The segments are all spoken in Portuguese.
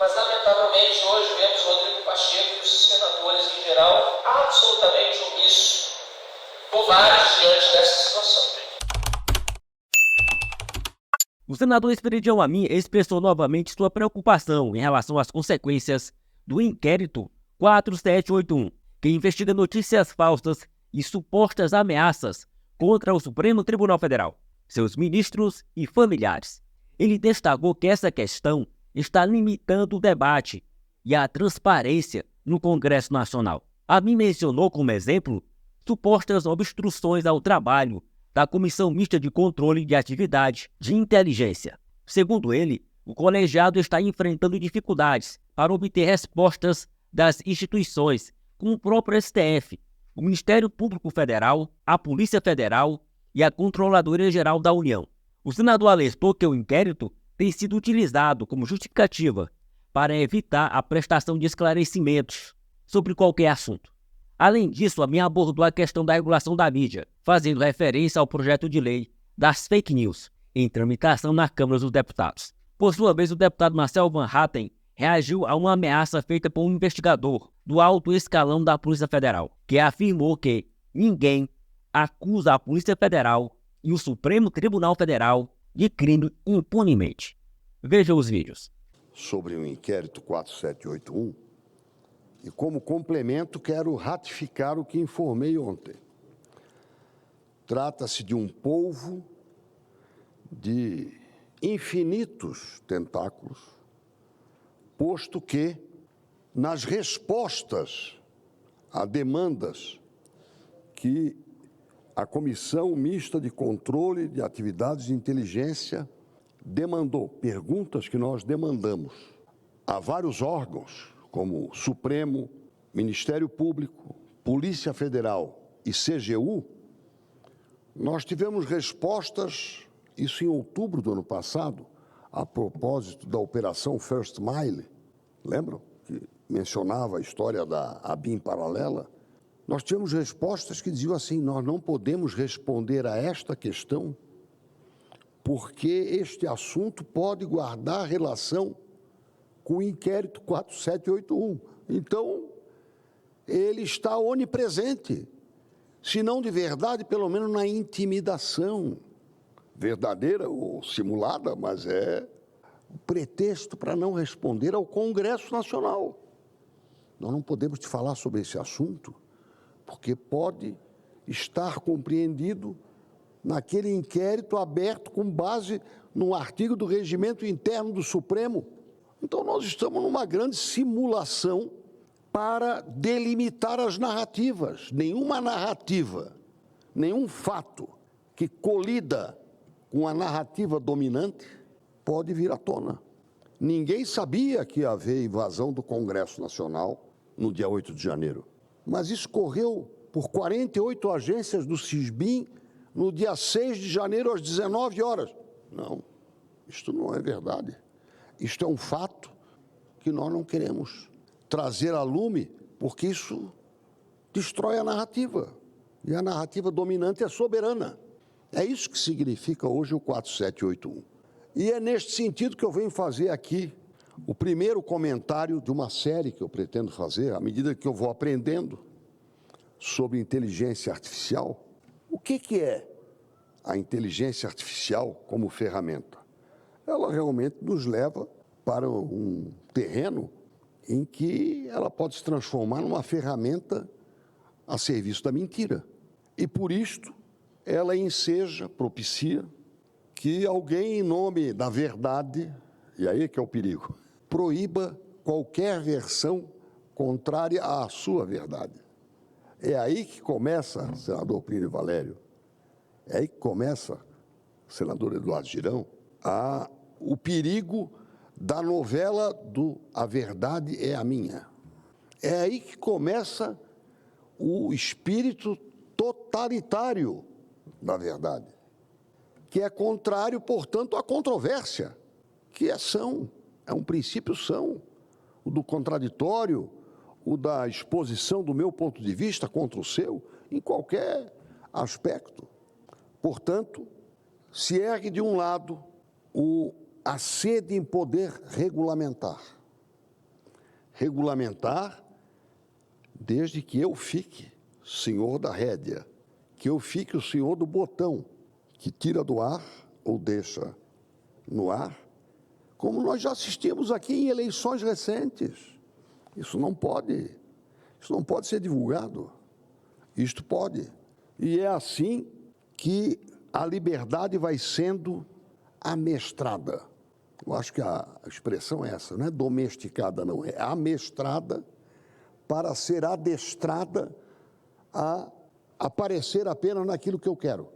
Mas, lamentavelmente, hoje vemos Rodrigo Pacheco e os senadores em geral absolutamente omissos, covardes diante dessa situação. O senador Esperidião Amin expressou novamente sua preocupação em relação às consequências do inquérito 4781, que investiga notícias falsas e supostas ameaças contra o Supremo Tribunal Federal, seus ministros e familiares. Ele destacou que essa questão está limitando o debate e a transparência no Congresso Nacional. Amin mencionou como exemplo supostas obstruções ao trabalho da Comissão Mista de Controle de Atividade de Inteligência. Segundo ele, o colegiado está enfrentando dificuldades para obter respostas das instituições, como o próprio STF, o Ministério Público Federal, a Polícia Federal e a Controladoria Geral da União. O senador alertou que o inquérito tem sido utilizado como justificativa para evitar a prestação de esclarecimentos sobre qualquer assunto. Além disso, Amin abordou a questão da regulação da mídia, fazendo referência ao projeto de lei das fake news, em tramitação na Câmara dos Deputados. Por sua vez, o deputado Marcel Van Hatten reagiu a uma ameaça feita por um investigador do alto escalão da Polícia Federal, que afirmou que ninguém acusa a Polícia Federal e o Supremo Tribunal Federal de crime impunemente. Veja os vídeos. Sobre o inquérito 4781, e como complemento quero ratificar o que informei ontem. Trata-se de um polvo de infinitos tentáculos, posto que, nas respostas a demandas que a Comissão Mista de Controle de Atividades de Inteligência demandou, perguntas que nós demandamos a vários órgãos, como Supremo, Ministério Público, Polícia Federal e CGU, nós tivemos respostas, isso em outubro do ano passado, a propósito da Operação First Mile, lembram? Que mencionava a história da ABIN paralela. Nós tivemos respostas que diziam assim: nós não podemos responder a esta questão porque este assunto pode guardar relação com o inquérito 4781. Então, ele está onipresente, se não de verdade, pelo menos na intimidação, verdadeira ou simulada, mas é o pretexto para não responder ao Congresso Nacional. Nós não podemos te falar sobre esse assunto, porque pode estar compreendido naquele inquérito aberto com base num artigo do Regimento Interno do Supremo. Então, nós estamos numa grande simulação para delimitar as narrativas. Nenhuma narrativa, nenhum fato que colida com a narrativa dominante pode vir à tona. Ninguém sabia que ia haver invasão do Congresso Nacional no dia 8 de janeiro. Mas isso correu por 48 agências do SISBIM no dia 6 de janeiro às 19 horas. Não, isto não é verdade. Isto é um fato que nós não queremos trazer a lume, porque isso destrói a narrativa. E a narrativa dominante é soberana. É isso que significa hoje o 4781. E é neste sentido que eu venho fazer aqui o primeiro comentário de uma série que eu pretendo fazer, à medida que eu vou aprendendo sobre inteligência artificial. O que é a inteligência artificial como ferramenta? Ela realmente nos leva para um terreno em que ela pode se transformar numa ferramenta a serviço da mentira. E por isto, ela enseja, propicia, que alguém, em nome da verdade, e aí que é o perigo, proíba qualquer versão contrária à sua verdade. É aí que começa, senador Plínio Valério, é aí que começa, senador Eduardo Girão, o perigo da novela do A Verdade é a Minha. É aí que começa o espírito totalitário da verdade, que é contrário, portanto, à controvérsia, que é um princípio são, o do contraditório, o da exposição do meu ponto de vista contra o seu, em qualquer aspecto. Portanto, se ergue de um lado a sede em poder regulamentar, regulamentar desde que eu fique senhor da rédea, que eu fique o senhor do botão, que tira do ar ou deixa no ar, como nós já assistimos aqui em eleições recentes. Isso não pode ser divulgado. Isto pode. E é assim que a liberdade vai sendo amestrada. Eu acho que a expressão é essa, não é domesticada, não, é amestrada para ser adestrada a aparecer apenas naquilo que eu quero.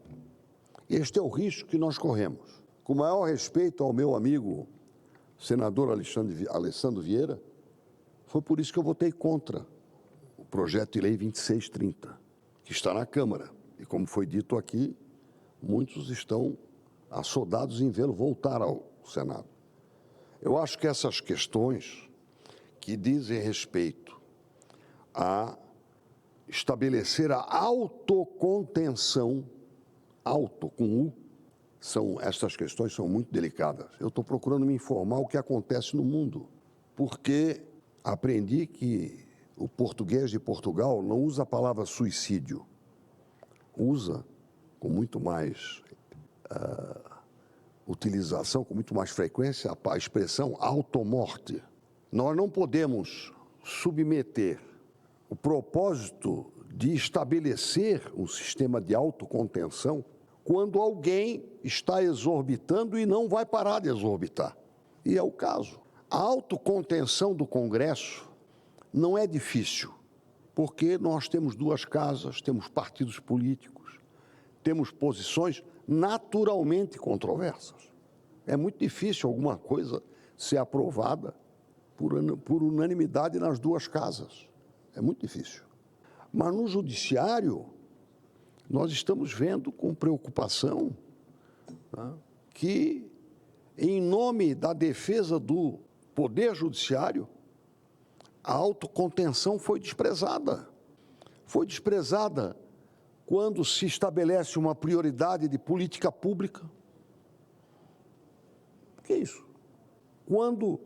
Este é o risco que nós corremos. Com o maior respeito ao meu amigo senador Alessandro Vieira, foi por isso que eu votei contra o projeto de lei 2630, que está na Câmara. E como foi dito aqui, muitos estão assodados em vê-lo voltar ao Senado. Eu acho que essas questões que dizem respeito a estabelecer a autocontenção, auto com U, estas questões são muito delicadas. Eu estou procurando me informar o que acontece no mundo, porque aprendi que o português de Portugal não usa a palavra suicídio, usa com muito mais utilização, com muito mais frequência, a expressão automorte. Nós não podemos submeter o propósito de estabelecer um sistema de autocontenção quando alguém está exorbitando e não vai parar de exorbitar. E é o caso. A autocontenção do Congresso não é difícil, porque nós temos duas casas, temos partidos políticos, temos posições naturalmente controversas. É muito difícil alguma coisa ser aprovada por unanimidade nas duas casas. É muito difícil. Mas no judiciário, nós estamos vendo com preocupação, tá, que, em nome da defesa do poder judiciário, a autocontenção foi desprezada. Foi desprezada quando se estabelece uma prioridade de política pública. O que é isso? Quando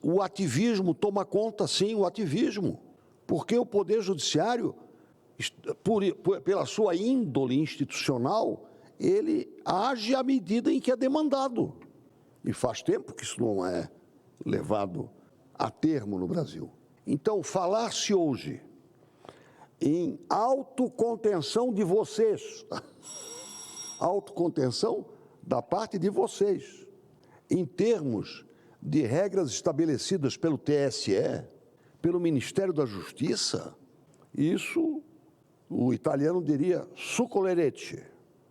o ativismo toma conta, sim, o ativismo, porque o Poder Judiciário, pela sua índole institucional, ele age à medida em que é demandado. E faz tempo que isso não é levado a termo no Brasil. Então, falar-se hoje em autocontenção de vocês, autocontenção da parte de vocês, em termos de regras estabelecidas pelo TSE, pelo Ministério da Justiça, isso o italiano diria succolerete,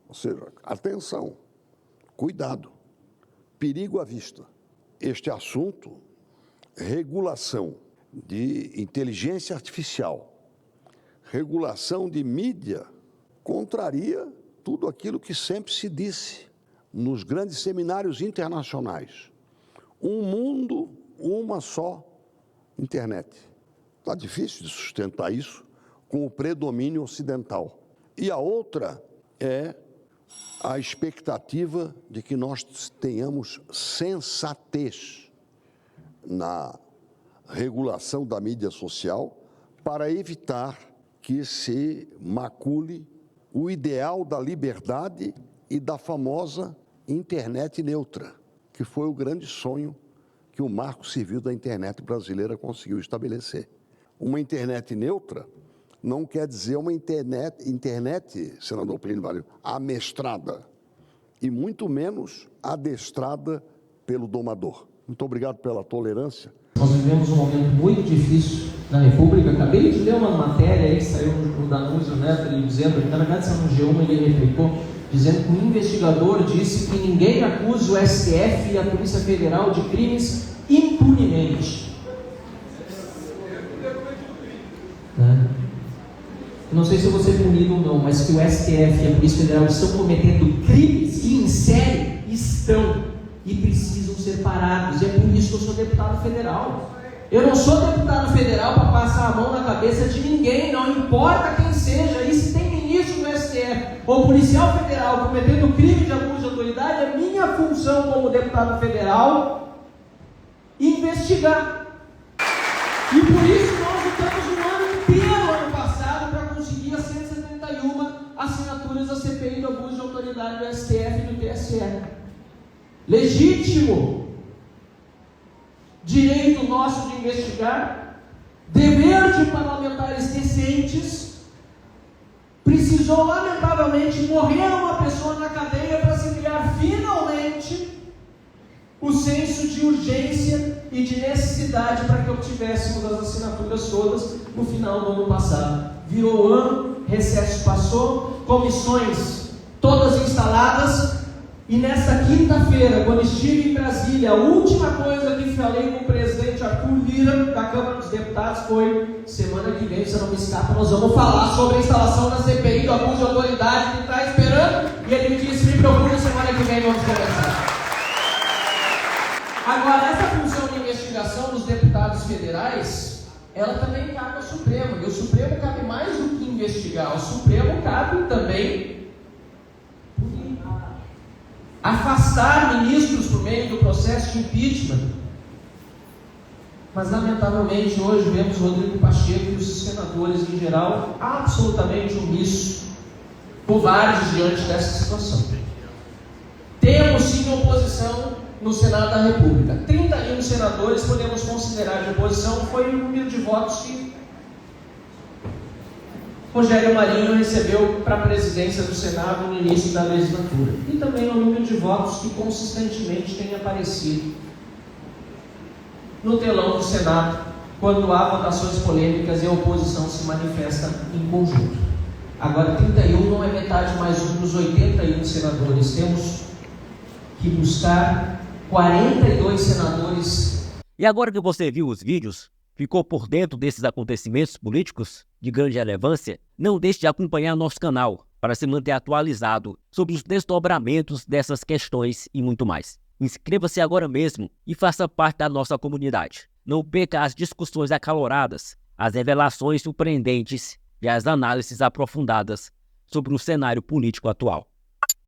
ou seja, atenção, cuidado, perigo à vista. Este assunto, regulação de inteligência artificial, regulação de mídia, contraria tudo aquilo que sempre se disse nos grandes seminários internacionais. Um mundo, uma só internet. Está difícil de sustentar isso com o predomínio ocidental. E a outra é a expectativa de que nós tenhamos sensatez na regulação da mídia social para evitar que se macule o ideal da liberdade e da famosa internet neutra, que foi o grande sonho que o Marco Civil da internet brasileira conseguiu estabelecer. Uma internet neutra não quer dizer uma internet, senador Plínio Valeu, amestrada, e muito menos adestrada pelo domador. Muito obrigado pela tolerância. Nós vivemos um momento muito difícil na República. Acabei de ler uma matéria aí que saiu no Danúzio Neto, ele dizendo, na verdade saiu no G1, ele replicou, dizendo que um investigador disse que ninguém acusa o STF e a Polícia Federal de crimes impunemente. Não sei se eu vou ser punido ou não, mas que o STF e a Polícia Federal estão cometendo crimes que em série estão e precisam ser parados. E é por isso que eu sou deputado federal. Eu não sou deputado federal para passar a mão na cabeça de ninguém, não importa quem seja. E se tem ministro do STF ou policial federal cometendo crime de abuso de autoridade, é minha função como deputado federal investigar. E por isso nós lutamos um ano inteiro ano passado para conseguir as 171 assinaturas da CPI do abuso de autoridade do STF e do TSE. Legítimo. Direito nosso de investigar. Dever de parlamentares decentes. Precisou, lamentavelmente, morrer uma pessoa na cadeia para se criar finalmente o senso de urgência e de necessidade para que obtivéssemos as assinaturas todas no final do ano passado. Virou ano, recesso passou, comissões todas instaladas, e nesta quinta-feira, quando estive em Brasília, a última coisa que falei com o presidente Arthur Lira, da Câmara dos Deputados, foi: semana que vem, se não me escapa, nós vamos falar sobre a instalação da CPI do abuso de autoridade, que está esperando, e ele me disse: me procura, semana que vem vamos conversar. Agora, essa função de investigação dos deputados federais, ela também cabe ao Supremo, e o Supremo cabe mais do que investigar, o Supremo cabe também afastar ministros por meio do processo de impeachment. Mas, lamentavelmente, hoje vemos Rodrigo Pacheco e os senadores em geral absolutamente omissos, covardes diante dessa situação. Temos sim oposição no Senado da República. 31 senadores podemos considerar de oposição, foi o número de votos que Rogério Marinho recebeu para a presidência do Senado no início da legislatura. E também o número de votos que consistentemente tem aparecido no telão do Senado, quando há votações polêmicas e a oposição se manifesta em conjunto. Agora, 31 não é metade mais um dos 81 senadores. Temos que buscar 42 senadores. E agora que você viu os vídeos, ficou por dentro desses acontecimentos políticos de grande relevância? Não deixe de acompanhar nosso canal para se manter atualizado sobre os desdobramentos dessas questões e muito mais. Inscreva-se agora mesmo e faça parte da nossa comunidade. Não perca as discussões acaloradas, as revelações surpreendentes e as análises aprofundadas sobre o cenário político atual.